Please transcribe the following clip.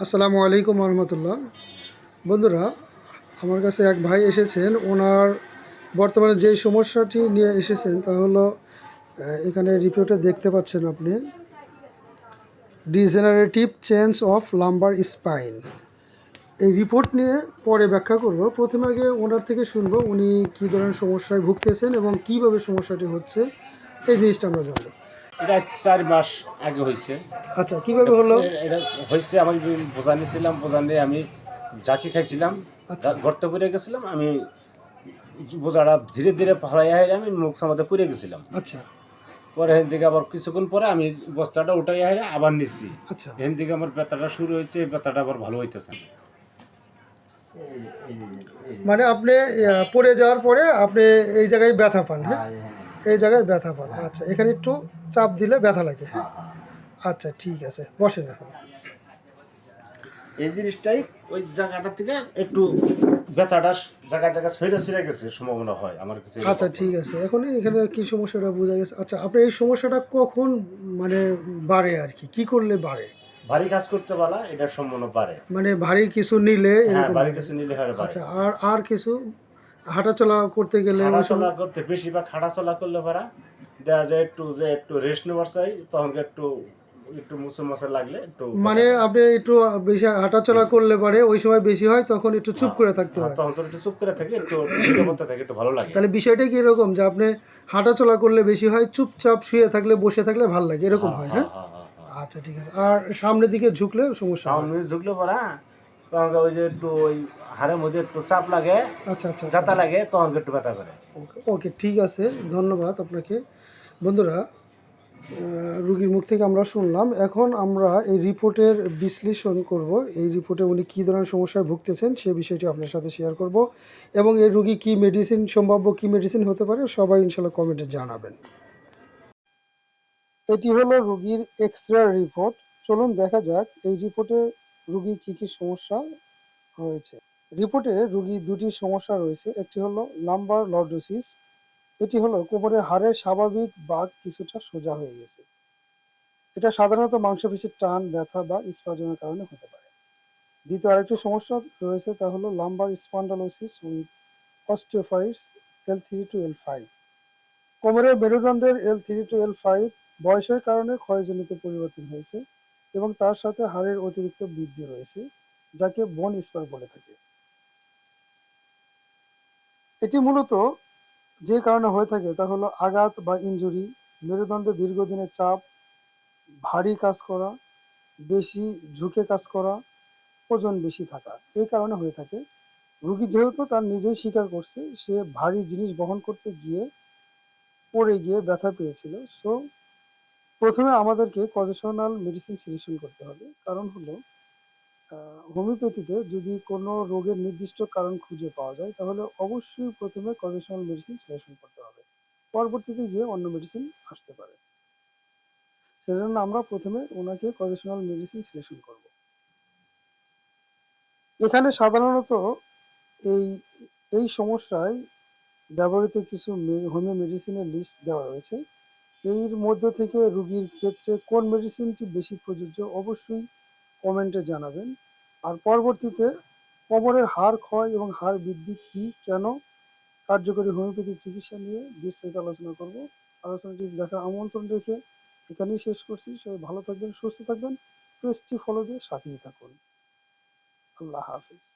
আসসালামু আলাইকুম রহমতুল্লাহ। বন্ধুরা, আমার কাছে এক ভাই এসেছেন। ওনার বর্তমানে যেই সমস্যাটি নিয়ে এসেছেন তা হলো এখানে রিপোর্টে দেখতে পাচ্ছেন আপনি, degenerative change of lumber spine. এই রিপোর্ট নিয়ে পরে ব্যাখ্যা করব। প্রথমে আগে ওনার থেকে শুনবো উনি কী ধরনের সমস্যায় ভুগতেছেন এবং কীভাবে সমস্যাটি হচ্ছে, এই জিনিসটা আমরা জানবো। এটা 4 মাস আগে হয়েছে। আচ্ছা, কীভাবে হলো? এটা হয়েছে, আমি বোঝা নিয়েছিলাম, বোঝা নিয়ে আমি জাকি খাইছিলাম, আচ্ছা গর্তে পড়ে গেছিলাম। আমি বোঝাটা ধীরে ধীরে ফালাই আমি মুখ সামাতে পড়ে গেছিলাম। আচ্ছা পরে এখান থেকে আবার কিছুক্ষণ পরে আমি বস্তাটা উঠাই আবার নিচ্ছি। আচ্ছা এখান থেকে আমার ব্যথাটা শুরু হয়েছে, ব্যথাটা আবার ভালো হইতেছে। মানে আপনি পড়ে যাওয়ার পরে আপনি এই জায়গায় ব্যথা পান, হ্যাঁ? এই জায়গায় ব্যথা পান। আচ্ছা, এখানে একটু চাপ দিলে ব্যথা লাগে, হ্যাঁ? আচ্ছা, ঠিক আছে, বসেন এখন। এই জিনিসটাই ওই জায়গাটা থেকে একটু ব্যথাটা জায়গায় জায়গায় সরে গেছে সম্ভাবনা হয় আমার কাছে। আচ্ছা, ঠিক আছে, এখন এখানে কি সমস্যাটা বোঝা গেছে। আচ্ছা, আপনার এই সমস্যাটা কখন মানে বাড়ে আর কি, কি করলে বাড়ে? ভারী কাজ করতে বলা এটার সম্ভাবনা বাড়ে। মানে ভারী কিছু নিলে হ্যাঁ, এরকম ভারী বাড়ে? কিছু নিলে হয় বাড়ে। আচ্ছা, আর আর কিছু হাঁটাচলা করতে গেলে ওই হাঁটাচলা সময়? করতে বেশিরভাগ হাঁটাচলা করলে পারা দেখা যায় একটু রেস্ট নেওয়ার চাই, তখন একটু একটু মুছে মুছে লাগলে একটু মানে আপনি একটু বেশি হাঁটাচলা করলে পারে ওই সময় বেশি হয়, তখন একটু চুপ করে থাকতে হয়। তখন তো একটু চুপ করে থাকে, একটু চিন্তা করতে থাকে, একটু ভালো লাগে। তাহলে বিষয়টা কি এরকম যে আপনি হাঁটাচলা করলে বেশি হয়, চুপচাপ শুয়ে থাকলে বসে থাকলে ভালো লাগে, এরকম হয়, হ্যাঁ? আচ্ছা, ঠিক আছে। আর সামনের দিকে ঝুঁকলে সমস্যা হয়? সামনে ঝুঁকলে পরা তখন ওই যে একটু ওই হাড়ের মধ্যে একটু চাপ লাগে, আচ্ছা আচ্ছা আচ্ছা, যাতা লাগে, তখন একটু ব্যথা করে। ওকে ওকে, ঠিক আছে, ধন্যবাদ আপনাকে। বন্ধুরা, রুগীর মুখ থেকে আমরা শুনলাম। এখন আমরা এই রিপোর্টের বিশ্লেষণ করব। এই রিপোর্টে উনি কী ধরনের সমস্যায় ভুগতেছেন সে বিষয়টি আপনার সাথে শেয়ার করব, এবং এই রুগী কী মেডিসিন, সম্ভাব্য কী মেডিসিন হতে পারে, সবাই ইনশাল্লাহ কমেন্টে জানাবেন। এটি হলো রুগীর এক্স-রে রিপোর্ট। চলুন দেখা যাক এই রিপোর্টে রুগীর কী কী সমস্যা রয়েছে। রিপোর্টে রুগীর দুটি সমস্যা রয়েছে। একটি হলো লাম্বার লর্ডোসিস। এটি হলো কোমরের হাড়ের স্বাভাবিক বাঁক কিছুটা সোজা হয়ে গেছে। এটা সাধারণত মাংসপেশির টান, ব্যথা বা স্পাজমের কারণে হতে পারে। দ্বিতীয় আরেকটি সমস্যা রয়েছে, তা হলো lumbar spondylosis with osteophytes L3 to L5। কোমরের মেরুদণ্ডের L3 to L5 বয়সের কারণে ক্ষয়জনিত পরিবর্তন হয়েছে এবং তার সাথে হাড়ের অতিরিক্ত বৃদ্ধি রয়েছে, যাকে বোন স্পার বলে থাকে। এটি মূলত যে কারণে হয়ে থাকে তা হলো আঘাত বা ইনজুরি, মেরুদণ্ডে দীর্ঘদিনের চাপ, ভারী কাজ করা, বেশি ঝুঁকে কাজ করা, ওজন বেশি থাকা, এই কারণে হয়ে থাকে। রুগী যেহেতু তার নিজেই স্বীকার করছে সে ভারী জিনিস বহন করতে গিয়ে পড়ে গিয়ে ব্যথা পেয়েছিল, সো প্রথমে আমাদেরকে কজেশনাল মেডিসিন সিলেকশন করতে হবে। কারণ হলো হোমিওপ্যাথিতে যদি কোনো রোগের নির্দিষ্ট কারণ খুঁজে পাওয়া যায় তাহলে অবশ্যই প্রথমে কজেশনাল মেডিসিন সিলেকশন করতে হবে, পরবর্তীতে গিয়ে অন্য মেডিসিন আসতে পারে। সেজন্য আমরা প্রথমে ওনাকে কজেশনাল মেডিসিন সিলেকশন করব। এখানে সাধারণত এই এই সমস্যায় ব্যবহৃত কিছু হোমিও মেডিসিনের লিস্ট দেওয়া রয়েছে। এর মধ্য থেকে রুগীর ক্ষেত্রে কোন মেডিসিনটি বেশি প্রযোজ্য অবশ্যই কমেন্টে জানাবেন। আর পরবর্তীতে কোমরের হাড় ক্ষয় এবং হাড় বৃদ্ধি কি, কেন, কার্যকরী হোমিওপ্যাথি চিকিৎসা নিয়ে বিস্তারিত আলোচনা করব। আলোচনাটি দেখার আমন্ত্রণ রেখে এখানেই শেষ করছি। সবাই ভালো থাকবেন, সুস্থ থাকবেন, পেজটি ফলো দিয়ে সাথেই থাকুন। আল্লাহ হাফিজ।